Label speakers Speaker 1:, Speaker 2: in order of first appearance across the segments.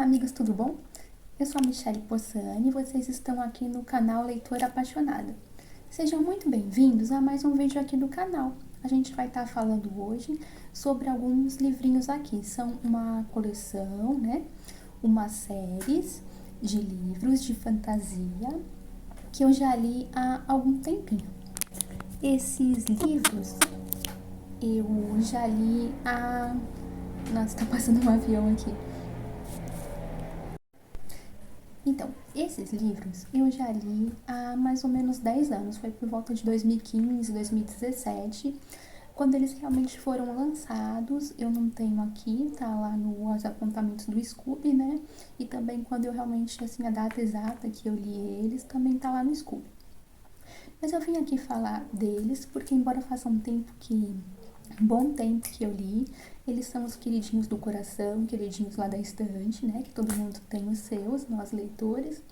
Speaker 1: amigas, tudo bom? Eu sou a Michelle Possani e vocês estão aqui no canal Leitora Apaixonada. Sejam muito bem-vindos a mais um vídeo aqui do canal. A gente vai estar falando hoje sobre alguns livrinhos aqui. São uma coleção, né? Umas séries de livros de fantasia que eu já li há algum tempinho. Esses livros eu já li há... Nossa, tá passando um avião aqui. Então, esses livros eu já li há mais ou menos 10 anos, foi por volta de 2015, 2017, quando eles realmente foram lançados. Eu não tenho aqui, tá lá nos apontamentos do Scooby, né? E também quando eu realmente, assim, a data exata que eu li eles, também tá lá no Scooby. Mas eu vim aqui falar deles porque, embora faça um bom tempo que eu li, eles são os queridinhos do coração, queridinhos lá da estante, né, que todo mundo tem os seus, nós leitores,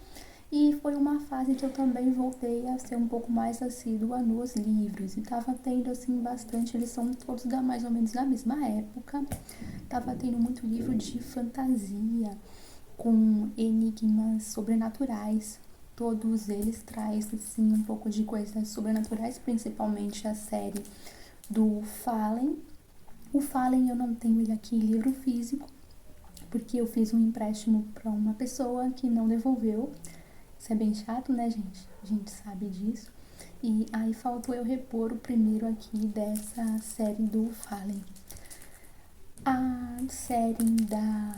Speaker 1: e foi uma fase que eu também voltei a ser um pouco mais assídua nos livros, e tava tendo, assim, bastante, eles são todos mais ou menos da mesma época, tava tendo muito livro de fantasia, com enigmas sobrenaturais. Todos eles trazem, assim, um pouco de coisas sobrenaturais, principalmente a série do Fallen. O Fallen eu não tenho ele aqui em livro físico, porque eu fiz um empréstimo para uma pessoa que não devolveu. Isso é bem chato, né, gente? A gente sabe disso. E aí faltou eu repor o primeiro aqui dessa série do Fallen. A série da...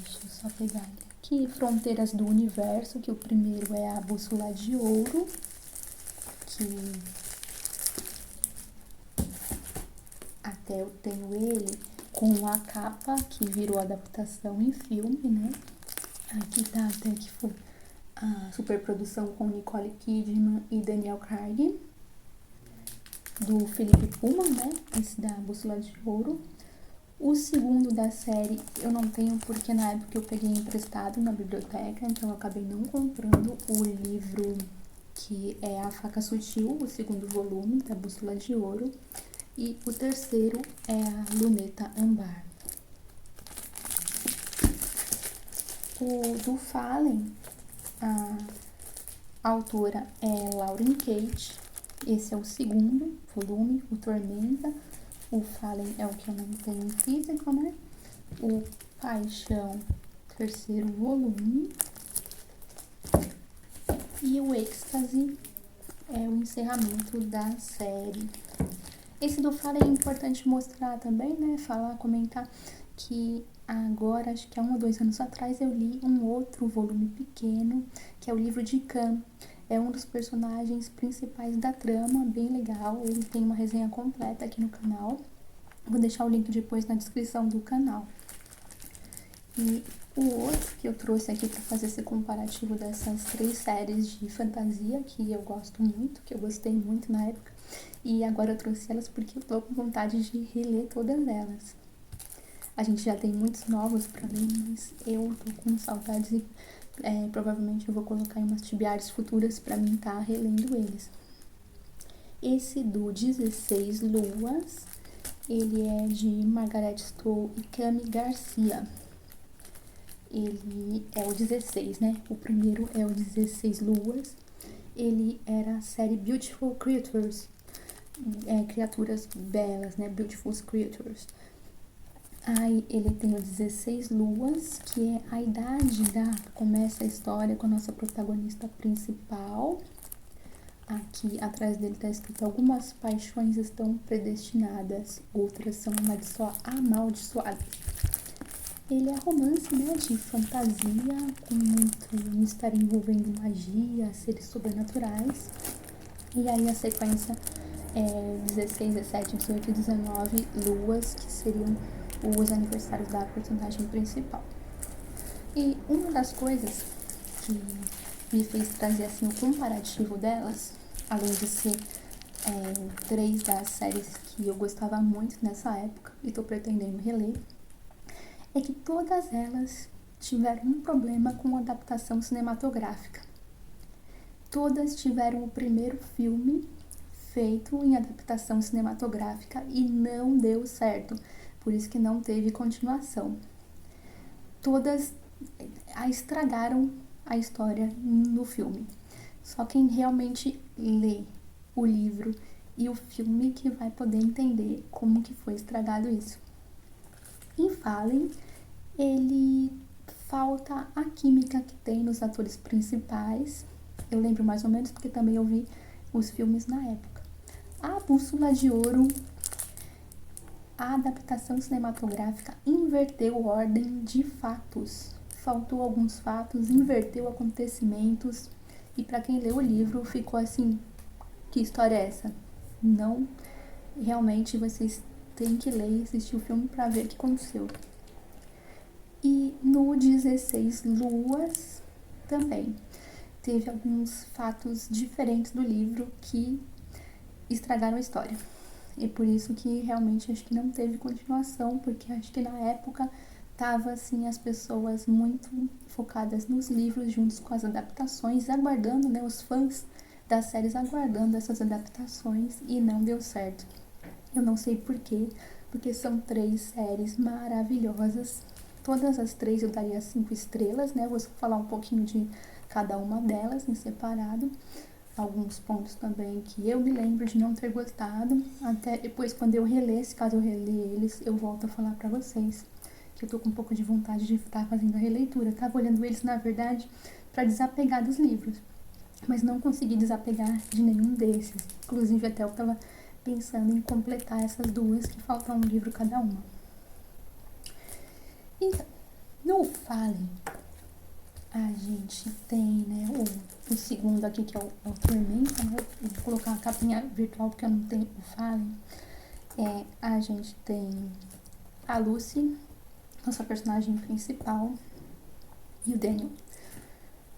Speaker 1: Deixa eu só pegar ele aqui. Fronteiras do Universo, que o primeiro é a Bússola de Ouro, que até eu tenho ele com a capa que virou adaptação em filme, né? Aqui tá até que foi a superprodução com Nicole Kidman e Daniel Craig, do Philip Pullman, né? Esse da Bússola de Ouro. O segundo da série eu não tenho porque na época eu peguei emprestado na biblioteca, então eu acabei não comprando o livro que é A Faca Sutil, o segundo volume da Bússola de Ouro. E o terceiro é a Luneta Âmbar. O do Fallen, a autora é Lauren Kate. Esse é o segundo volume, o Tormenta. O Fallen é o que eu não tenho em físico, né? O Paixão, terceiro volume. E o Êxtase é o encerramento da série. Esse do Fallen é importante mostrar também, né? Falar, comentar que agora, acho que há 1 ou 2 anos atrás, eu li um outro volume pequeno, que é o livro de Khan. É um dos personagens principais da trama, bem legal. Ele tem uma resenha completa aqui no canal. Vou deixar o link depois na descrição do canal. E o outro que eu trouxe aqui para fazer esse comparativo dessas 3 séries de fantasia que eu gosto muito, que eu gostei muito na época, e agora eu trouxe elas porque eu tô com vontade de reler todas elas. A gente já tem muitos novos pra ler, mas eu tô com saudades e provavelmente eu vou colocar em umas tibiares futuras pra mim tá relendo eles. Esse do 16 Luas, ele é de Margaret Stowe e Cami Garcia. Ele é o 16, né? O primeiro é o 16 Luas. Ele era a série Beautiful Creatures, criaturas belas, né? Beautiful Creatures. Aí ele tem o 16 Luas, que é a idade começa a história com a nossa protagonista principal. Aqui atrás dele tá escrito: algumas paixões estão predestinadas, outras são amaldiçoadas. Ele é romance, né, de fantasia, com muito mistério envolvendo magia, seres sobrenaturais. E aí a sequência é 16, 17, 18 e 19 luas, que seriam os aniversários da personagem principal. E uma das coisas que me fez trazer assim o comparativo delas, além de ser 3 das séries que eu gostava muito nessa época e tô pretendendo reler, é que todas elas tiveram um problema com a adaptação cinematográfica. Todas tiveram o primeiro filme feito em adaptação cinematográfica e não deu certo, por isso que não teve continuação. todas estragaram a história no filme. Só quem realmente lê o livro e o filme que vai poder entender como que foi estragado isso. Em Fallen, ele falta a química que tem nos atores principais. Eu lembro mais ou menos porque também eu vi os filmes na época. A Bússola de Ouro, a adaptação cinematográfica inverteu a ordem de fatos. Faltou alguns fatos, inverteu acontecimentos. E para quem leu o livro, ficou assim, que história é essa? Não, realmente vocês têm que ler e assistir o filme para ver o que aconteceu. E no 16 Luas também teve alguns fatos diferentes do livro que estragaram a história. E por isso que realmente acho que não teve continuação, porque acho que na época tava assim as pessoas muito focadas nos livros juntos com as adaptações, aguardando, né, os fãs das séries aguardando essas adaptações e não deu certo. Eu não sei porquê, porque são 3 séries maravilhosas. Todas as 3 eu daria 5 estrelas, né? Vou falar um pouquinho de cada uma delas em separado. Alguns pontos também que eu me lembro de não ter gostado. Até depois, quando eu reler, se caso eu reler eles, eu volto a falar pra vocês. Que eu tô com um pouco de vontade de estar fazendo a releitura. Tava olhando eles, na verdade, pra desapegar dos livros. Mas não consegui desapegar de nenhum desses. Inclusive, até eu tava pensando em completar essas 2 que faltam um livro cada uma. Então, no Fallen, a gente tem, né, o segundo aqui, que é o Tormenta, né? Eu vou colocar a capinha virtual porque eu não tenho o Fallen. A gente tem a Lucy, nossa personagem principal, e o Daniel.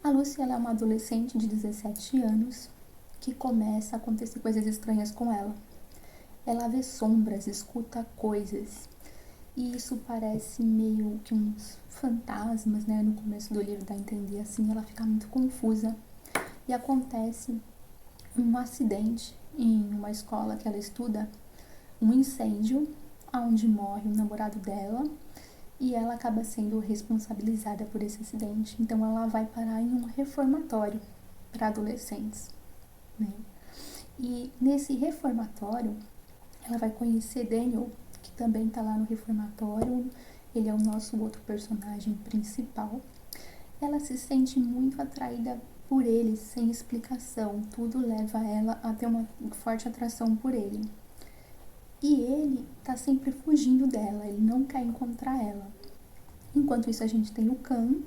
Speaker 1: A Lucy, ela é uma adolescente de 17 anos que começa a acontecer coisas estranhas com ela. Ela vê sombras, escuta coisas. E isso parece meio que uns fantasmas, né? No começo do livro dá a entender assim, ela fica muito confusa. E acontece um acidente em uma escola que ela estuda, um incêndio, onde morre o namorado dela. E ela acaba sendo responsabilizada por esse acidente. Então ela vai parar em um reformatório para adolescentes, né? E nesse reformatório, ela vai conhecer Daniel, que também tá lá no reformatório. Ele é o nosso outro personagem principal. Ela se sente muito atraída por ele, sem explicação. Tudo leva ela a ter uma forte atração por ele. E ele tá sempre fugindo dela, ele não quer encontrar ela. Enquanto isso, a gente tem o Khan,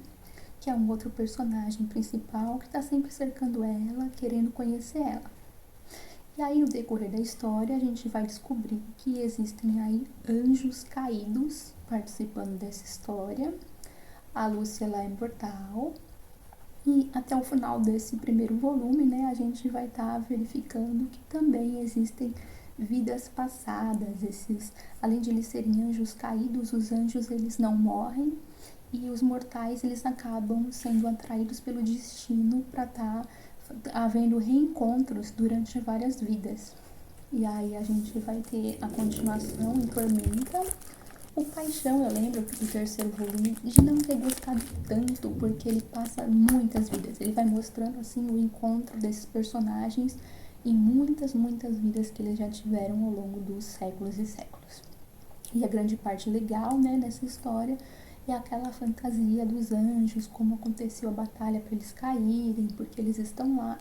Speaker 1: que é um outro personagem principal, que tá sempre cercando ela, querendo conhecer ela. E aí, no decorrer da história, a gente vai descobrir que existem aí anjos caídos participando dessa história. A Lúcia, ela é imortal. E até o final desse primeiro volume, né, a gente vai estar verificando que também existem vidas passadas. Além de eles serem anjos caídos, os anjos, eles não morrem. E os mortais, eles acabam sendo atraídos pelo destino para estar havendo reencontros durante várias vidas. E aí a gente vai ter a continuação em Tormenta. O Paixão, eu lembro do terceiro volume de não ter gostado tanto, porque ele passa muitas vidas. Ele vai mostrando assim o encontro desses personagens em muitas vidas que eles já tiveram ao longo dos séculos e séculos. E a grande parte legal, né, dessa história é aquela fantasia dos anjos, como aconteceu a batalha para eles caírem, porque eles estão lá.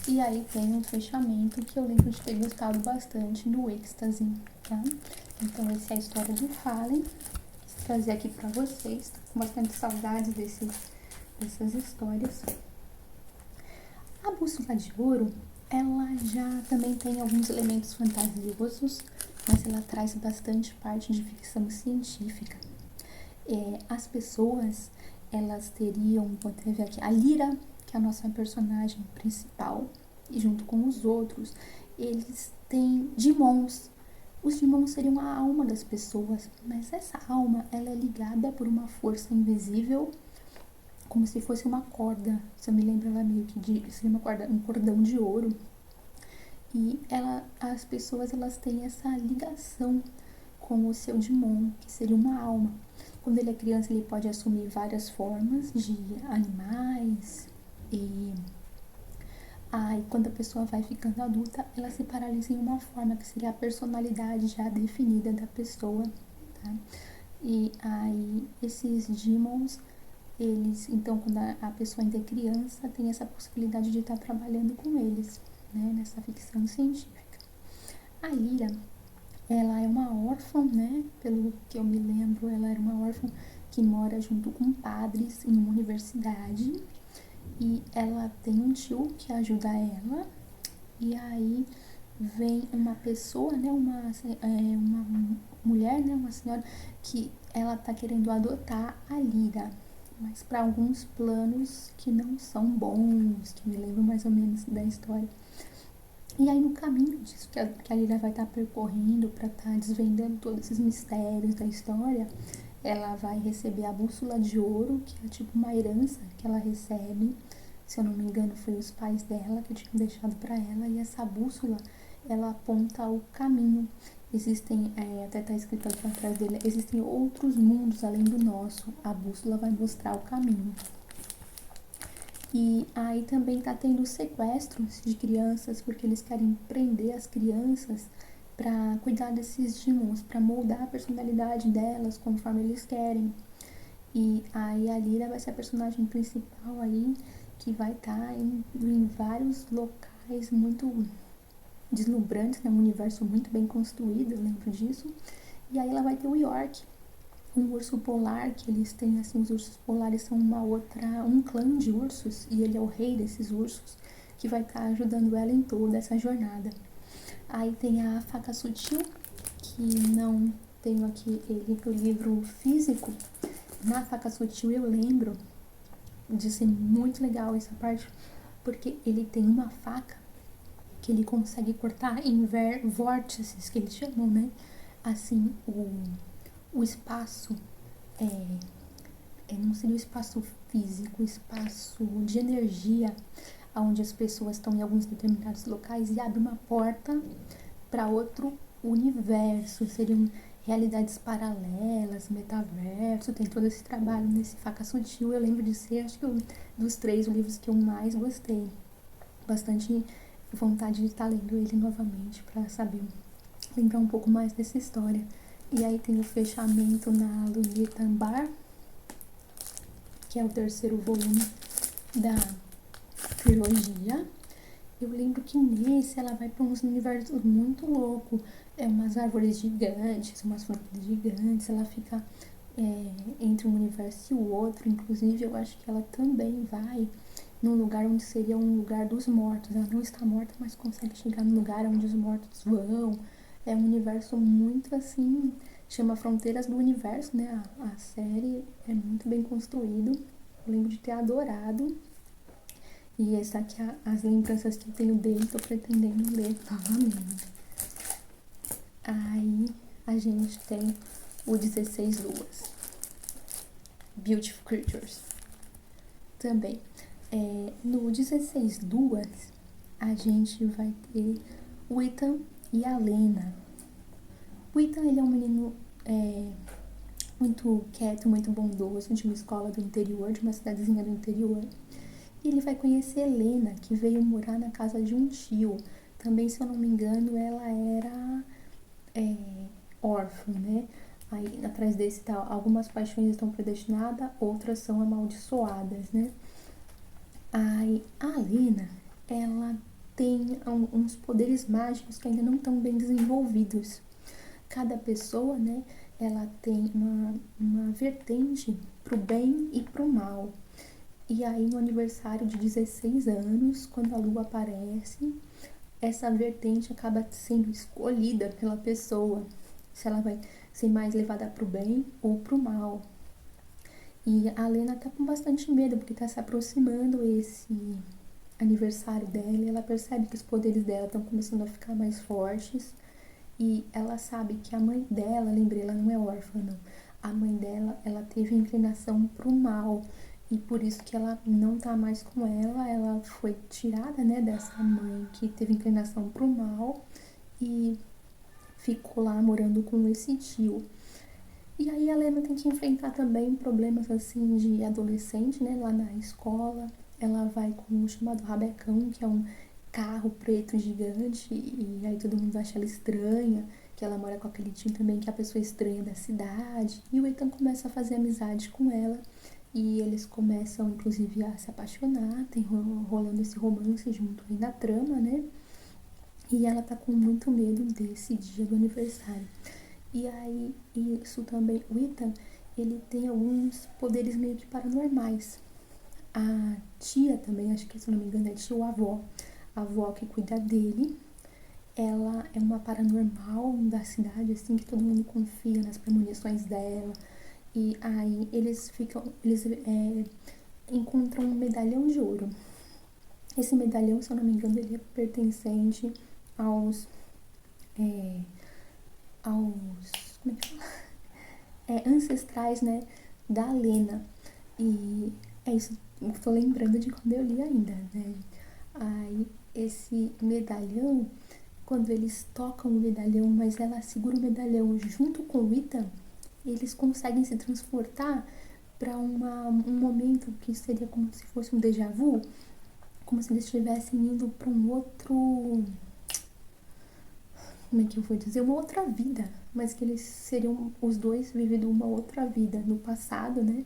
Speaker 1: E aí tem um fechamento que eu lembro de ter gostado bastante no êxtase, tá? Então essa é a história do Fallen. Vou trazer aqui para vocês, tô com bastante saudades dessas histórias. A Bússola de Ouro, ela já também tem alguns elementos fantasiosos, mas ela traz bastante parte de ficção científica. As pessoas, elas teriam, vou ver aqui, a Lyra, que é a nossa personagem principal, e junto com os outros, eles têm Demons. Os Demons seriam a alma das pessoas, mas essa alma, ela é ligada por uma força invisível, como se fosse uma corda. Se eu me lembro, ela meio que seria uma corda, um cordão de ouro. E as pessoas, elas têm essa ligação com o seu Demon, que seria uma alma. Quando ele é criança, ele pode assumir várias formas de animais e aí quando a pessoa vai ficando adulta, ela se paralisa em uma forma que seria a personalidade já definida da pessoa, tá? E aí esses demons, eles, então quando a pessoa ainda é criança, tem essa possibilidade de estar trabalhando com eles, né, nessa ficção científica. A Lyra, ela é uma órfã, né, pelo que eu me lembro, ela era uma órfã que mora junto com padres em uma universidade e ela tem um tio que ajuda ela e aí vem uma pessoa, né, uma mulher, né, uma senhora que ela tá querendo adotar a Lyra, mas para alguns planos que não são bons, que me lembram mais ou menos da história. E aí no caminho disso que a Lyra vai estar percorrendo para estar desvendando todos esses mistérios da história, ela vai receber a bússola de ouro, que é tipo uma herança que ela recebe. Se eu não me engano, foi os pais dela que tinham deixado para ela. E essa bússola, ela aponta o caminho. Existem, até tá escrito aqui atrás dele, existem outros mundos além do nosso. A bússola vai mostrar o caminho. E aí também tá tendo sequestros de crianças, porque eles querem prender as crianças para cuidar desses demons, para moldar a personalidade delas conforme eles querem. E aí a Lyra vai ser a personagem principal aí, que vai estar em vários locais muito deslumbrantes, né? Um universo muito bem construído, eu lembro disso. E aí ela vai ter o York, um urso polar, que eles têm, assim, os ursos polares são um clã de ursos, e ele é o rei desses ursos, que vai estar ajudando ela em toda essa jornada. Aí tem a Faca Sutil, que não tenho aqui ele pro livro físico. Na Faca Sutil eu lembro de ser muito legal essa parte, porque ele tem uma faca que ele consegue cortar em vórtices, que eles chamam, né? Assim, o espaço não seria o espaço físico, o espaço de energia, onde as pessoas estão em alguns determinados locais e abre uma porta para outro universo, seriam realidades paralelas, metaverso, tem todo esse trabalho nesse Faca Sutil. Eu lembro de ser, acho que dos 3 livros que eu mais gostei. Bastante vontade de estar lendo ele novamente para saber, lembrar um pouco mais dessa história. E aí tem o fechamento na Luneta Ambar, que é o 3º volume da trilogia. Eu lembro que nesse ela vai para uns universos muito loucos, umas árvores gigantes, umas frutas gigantes, ela fica entre um universo e o outro. Inclusive eu acho que ela também vai num lugar onde seria um lugar dos mortos. Ela não está morta, mas consegue chegar no lugar onde os mortos vão. É um universo muito assim, chama Fronteiras do Universo, né? A série é muito bem construído. Eu lembro de ter adorado. E essa aqui é as lembranças que eu tenho dele, tô pretendendo ler novamente. Aí a gente tem o 16 Luas, Beautiful Creatures. Também. No 16 Luas, a gente vai ter o Ethan e a Lena. O Ethan, ele é um menino muito quieto, muito bondoso, de uma escola do interior, de uma cidadezinha do interior. E ele vai conhecer Helena, que veio morar na casa de um tio. Também, se eu não me engano, ela era órfã, né? Aí, atrás desse tal, algumas paixões estão predestinadas, outras são amaldiçoadas, né? Aí, a Helena, ela tem uns poderes mágicos que ainda não estão bem desenvolvidos. Cada pessoa, né, ela tem uma vertente pro bem e pro mal. E aí, no aniversário de 16 anos, quando a lua aparece, essa vertente acaba sendo escolhida pela pessoa, se ela vai ser mais levada pro bem ou pro mal. E a Lena tá com bastante medo, porque tá se aproximando esse aniversário dela, e ela percebe que os poderes dela estão começando a ficar mais fortes. E ela sabe que a mãe dela, lembrei, ela não é órfã, não. A mãe dela, ela teve inclinação pro mal. E por isso que ela não tá mais com ela foi tirada, né, dessa mãe que teve inclinação pro mal e ficou lá morando com esse tio. E aí a Lena tem que enfrentar também problemas assim de adolescente, né, lá na escola. Ela vai com o chamado rabecão, que é um carro preto gigante, e aí todo mundo acha ela estranha, que ela mora com aquele tio também, que é a pessoa estranha da cidade. E o Ethan começa a fazer amizade com ela, e eles começam, inclusive, a se apaixonar, tem rolando esse romance junto aí na trama, né? E ela tá com muito medo desse dia do aniversário. E aí, isso também, o Ethan, ele tem alguns poderes meio que paranormais. A tia também, acho que se não me engano é tia ou avó, a avó que cuida dele, ela é uma paranormal da cidade, assim, que todo mundo confia nas premonições dela. E aí eles encontram um medalhão de ouro. Esse medalhão, se eu não me engano, ele é pertencente aos, é, como é que fala? Ancestrais, né, da Lena. E é isso que eu tô lembrando de quando eu li ainda, né? Aí esse medalhão, quando eles tocam o medalhão, mas ela segura o medalhão junto com o Ethan, eles conseguem se transportar para um momento que seria como se fosse um déjà vu, como se eles estivessem indo para um outro, como é que eu vou dizer, uma outra vida, mas que eles seriam os dois vivendo uma outra vida no passado, né?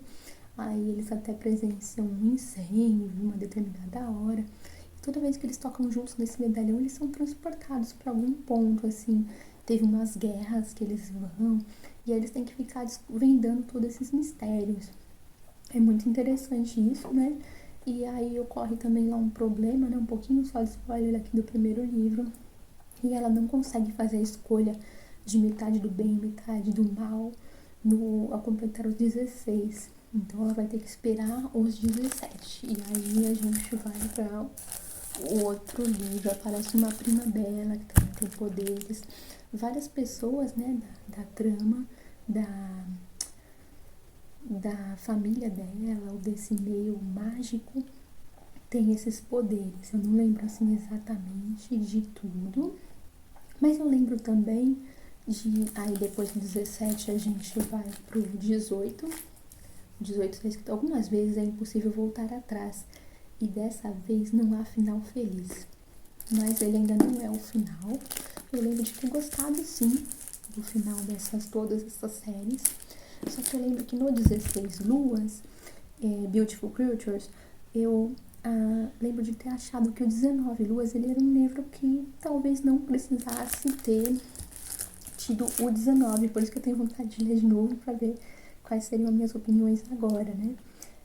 Speaker 1: Aí eles até presenciam um incêndio em uma determinada hora. E toda vez que eles tocam juntos nesse medalhão, eles são transportados para algum ponto, assim. Teve umas guerras que eles vão, e aí eles têm que ficar desvendando todos esses mistérios. É muito interessante isso, né? E aí ocorre também lá um problema, né? Um pouquinho só de spoiler aqui do primeiro livro. E ela não consegue fazer a escolha de metade do bem, metade do mal, ao completar os 16. Então ela vai ter que esperar os 17. E aí a gente vai para o outro livro. Aparece uma prima dela que também tem poderes. Várias pessoas, né, da trama, da família dela, ou desse meio mágico, tem esses poderes. Eu não lembro assim exatamente de tudo, mas eu lembro também de. Aí depois do 17 a gente vai pro 18. O 18 está escrito algumas vezes, é impossível voltar atrás. E dessa vez não há final feliz. Mas ele ainda não é o final. Eu lembro de ter gostado sim do final todas essas séries. Só que eu lembro que no 16 Luas, Beautiful Creatures, eu lembro de ter achado que o 19 Luas ele era um livro que talvez não precisasse ter tido o 19, por isso que eu tenho vontade de ler de novo para ver quais seriam as minhas opiniões agora, né?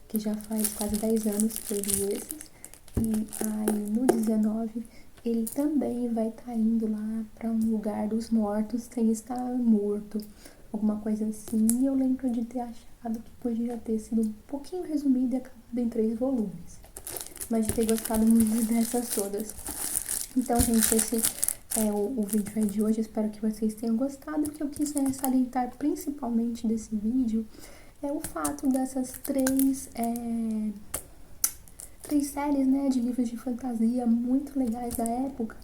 Speaker 1: Que já faz quase 10 anos que eu li esses. E aí no 19 ele também vai estar indo lá para um lugar dos mortos sem estar morto, alguma coisa assim. E eu lembro de ter achado que podia ter sido um pouquinho resumido e acabado em 3 volumes, mas de ter gostado muito dessas todas. Então, gente, esse é o vídeo de hoje. Espero que vocês tenham gostado. O que eu quiser salientar principalmente desse vídeo é o fato dessas três séries, né, de livros de fantasia muito legais da época,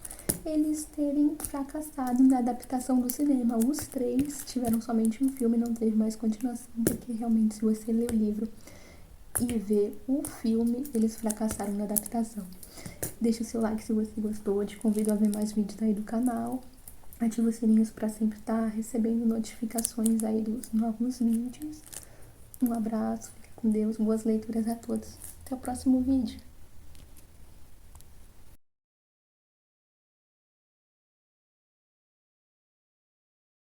Speaker 1: eles terem fracassado na adaptação do cinema. Os 3 tiveram somente um filme, não teve mais continuação, porque realmente se você ler o livro e ver o filme, eles fracassaram na adaptação. Deixa o seu like se você gostou, te convido a ver mais vídeos aí do canal. Ativa os sininhos para sempre estar recebendo notificações aí dos novos vídeos. Um abraço, fica com Deus, boas leituras a todos. Até o próximo vídeo.